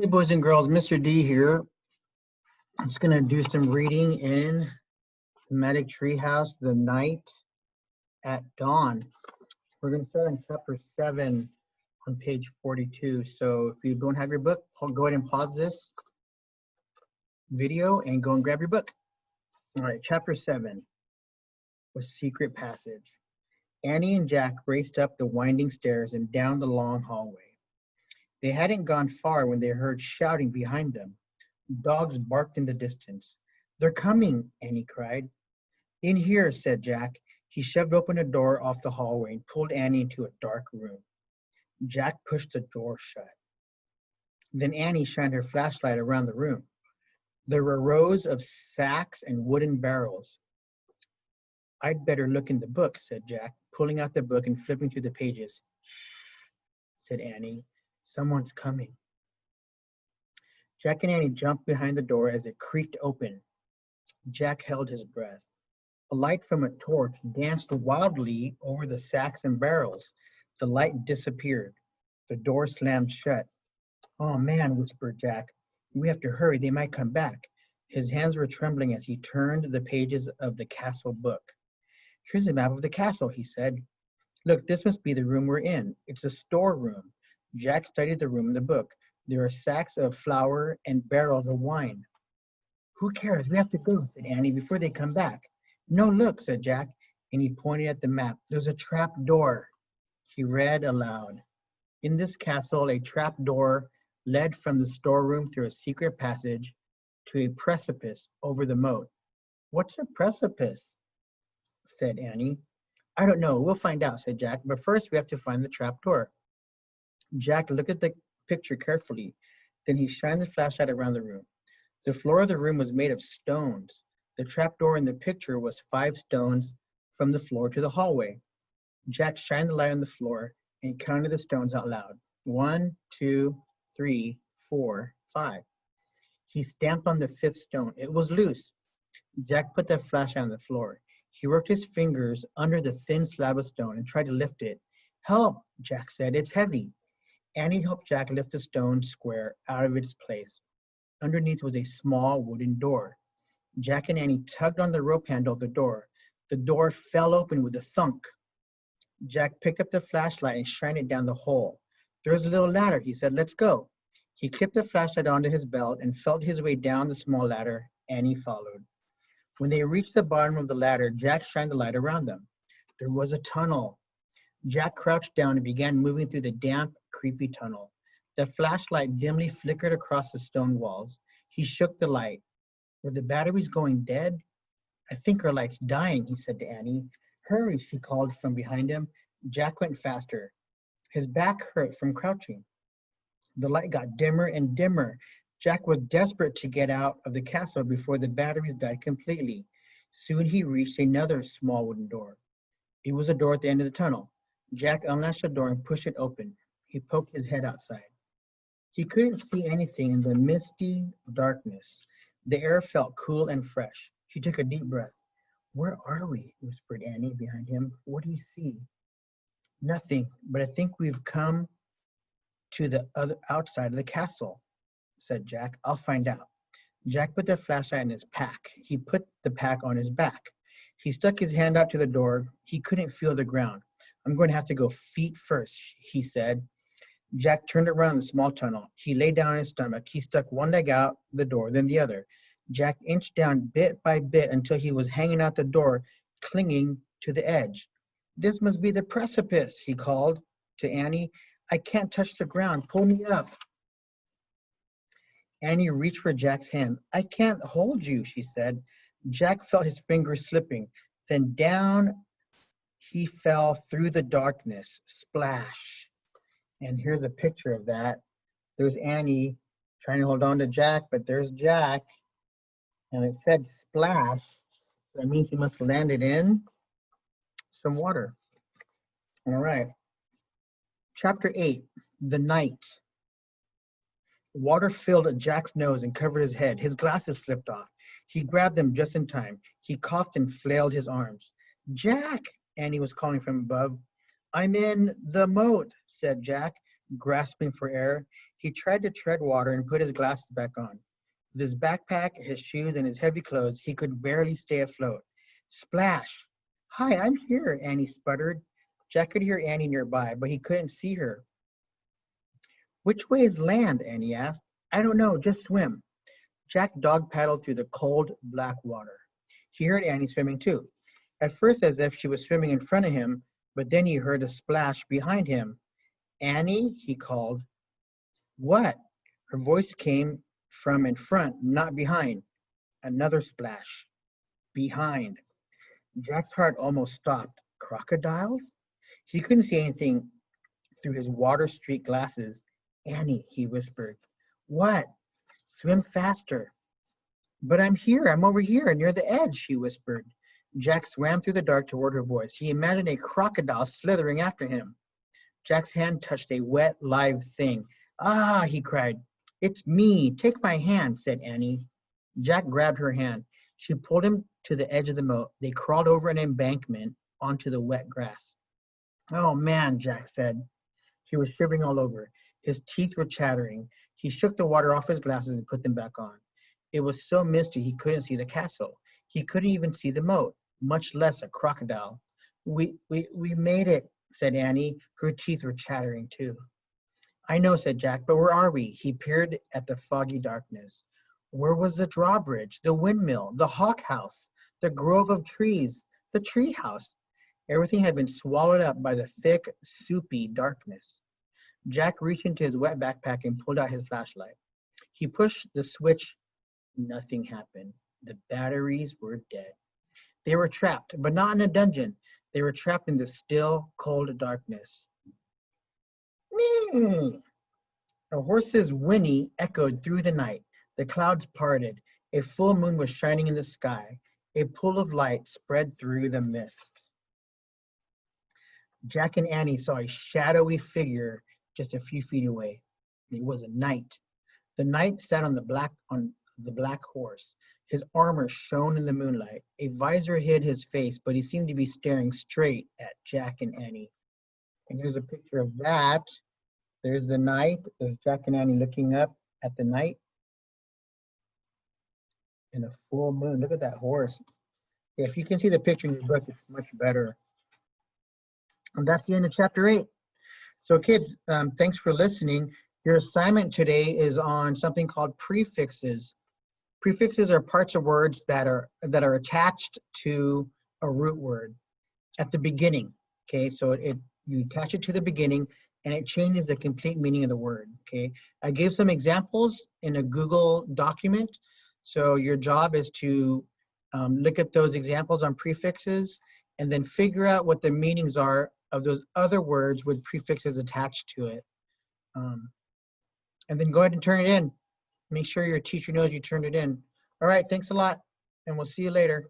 Hey, boys and girls, Mr. D here. I'm just going to do some reading in Thematic Treehouse, The Night at Dawn. We're going to start on chapter 7 on page 42. So if you don't have your book, I'll go ahead and pause this video and go and grab your book. All right, chapter 7 was Secret Passage. Annie and Jack raced up the winding stairs and down the long hallway. They hadn't gone far when they heard shouting behind them. Dogs barked in the distance. "They're coming," Annie cried. "In here," said Jack. He shoved open a door off the hallway and pulled Annie into a dark room. Jack pushed the door shut. Then Annie shined her flashlight around the room. There were rows of sacks and wooden barrels. "I'd better look in the book," said Jack, pulling out the book and flipping through the pages. "Shh," said Annie. "Someone's coming." Jack and Annie jumped behind the door as it creaked open. Jack held his breath. A light from a torch danced wildly over the sacks and barrels. The light disappeared. The door slammed shut. "Oh man," whispered Jack. "We have to hurry. They might come back." His hands were trembling as he turned the pages of the castle book. "Here's a map of the castle," he said. "Look, this must be the room we're in. It's a storeroom." Jack studied the room in the book. There are sacks of flour and barrels of wine. "Who cares? We have to go," said Annie, "before they come back." "No, look," said Jack, and he pointed at the map. "There's a trap door." He read aloud. "In this castle, a trap door led from the storeroom through a secret passage to a precipice over the moat." "What's a precipice?" said Annie. "I don't know. We'll find out," said Jack. "But first, we have to find the trap door." Jack looked at the picture carefully. Then he shined the flashlight around the room. The floor of the room was made of stones. The trapdoor in the picture was 5 stones from the floor to the hallway. Jack shined the light on the floor and counted the stones out loud. 1, 2, 3, 4, 5. He stamped on the 5th stone. It was loose. Jack put the flashlight on the floor. He worked his fingers under the thin slab of stone and tried to lift it. "Help," Jack said. "It's heavy." Annie helped Jack lift the stone square out of its place. Underneath was a small wooden door. Jack and Annie tugged on the rope handle of the door. The door fell open with a thunk. Jack picked up the flashlight and shined it down the hole. "There's a little ladder," he said. "Let's go." He clipped the flashlight onto his belt and felt his way down the small ladder. Annie followed. When they reached the bottom of the ladder, Jack shined the light around them. There was a tunnel. Jack crouched down and began moving through the damp, creepy tunnel. The flashlight dimly flickered across the stone walls. He shook the light. Were the batteries going dead? "I think our light's dying," he said to Annie. "Hurry," she called from behind him. Jack went faster. His back hurt from crouching. The light got dimmer and dimmer. Jack was desperate to get out of the castle before the batteries died completely. Soon he reached another small wooden door. It was a door at the end of the tunnel. Jack unlatched the door and pushed it open. He poked his head outside. He couldn't see anything in the misty darkness. The air felt cool and fresh. He took a deep breath. "Where are we?" whispered Annie behind him. "What do you see?" "Nothing, but I think we've come to the other outside of the castle," said Jack. "I'll find out." Jack put the flashlight in his pack. He put the pack on his back. He stuck his hand out to the door. He couldn't feel the ground. "I'm going to have to go feet first," he said. Jack turned around the small tunnel. He lay down on his stomach. He stuck one leg out the door, then the other. Jack inched down bit by bit until he was hanging out the door, clinging to the edge. "This must be the precipice," he called to Annie. "I can't touch the ground. Pull me up." Annie reached for Jack's hand. "I can't hold you," she said. Jack felt his fingers slipping. Then down he fell through the darkness. Splash. And here's a picture of that. There's Annie trying to hold on to Jack, but there's Jack. And it said splash. So that means he must have landed in some water. All right. Chapter 8, The Night. Water filled Jack's nose and covered his head. His glasses slipped off. He grabbed them just in time. He coughed and flailed his arms. "Jack!" Annie was calling from above. "I'm in the moat," said Jack. Grasping for air, he tried to tread water and put his glasses back on. With his backpack, his shoes, and his heavy clothes, he could barely stay afloat. Splash! Hi, I'm here, Annie sputtered. Jack could hear Annie nearby, but he couldn't see her. Which way is land? Annie asked. I don't know, just swim. Jack dog paddled through the cold, black water. He heard Annie swimming too, at first as if she was swimming in front of him, but then he heard a splash behind him. Annie, he called. What? Her voice came from in front, not behind. Another splash. Behind. Jack's heart almost stopped. Crocodiles? He couldn't see anything through his water-streaked glasses. Annie, he whispered. What? Swim faster. But I'm here, I'm over here, near the edge, she whispered. Jack swam through the dark toward her voice. He imagined a crocodile slithering after him. Jack's hand touched a wet, live thing. Ah, he cried. It's me. Take my hand, said Annie. Jack grabbed her hand. She pulled him to the edge of the moat. They crawled over an embankment onto the wet grass. Oh, man, Jack said. He was shivering all over. His teeth were chattering. He shook the water off his glasses and put them back on. It was so misty he couldn't see the castle. He couldn't even see the moat, much less a crocodile. We made it, said Annie. Her teeth were chattering too. I know, said Jack, but where are we? He peered at the foggy darkness. Where was the drawbridge, the windmill, the hawk house, the grove of trees, the tree house? Everything had been swallowed up by the thick, soupy darkness. Jack reached into his wet backpack and pulled out his flashlight. He pushed the switch. Nothing happened. The batteries were dead. They were trapped, but not in a dungeon. They were trapped in the still, cold darkness. A horse's whinny echoed through the night. The clouds parted. A full moon was shining in the sky. A pool of light spread through the mist. Jack and Annie saw a shadowy figure just a few feet away. It was a knight. The knight sat on the black horse. His armor shone in the moonlight. A visor hid his face, but he seemed to be staring straight at Jack and Annie. And here's a picture of that. There's the knight. There's Jack and Annie looking up at the knight. In a full moon. Look at that horse. If you can see the picture in your book, it's much better. And that's the end of chapter 8. So kids, thanks for listening. Your assignment today is on something called prefixes. Prefixes are parts of words that are attached to a root word at the beginning. Okay, so you attach it to the beginning and it changes the complete meaning of the word. Okay, I gave some examples in a Google document. So your job is to look at those examples on prefixes and then figure out what the meanings are of those other words with prefixes attached to it. And then go ahead and turn it in. Make sure your teacher knows you turned it in. All right, thanks a lot, and we'll see you later.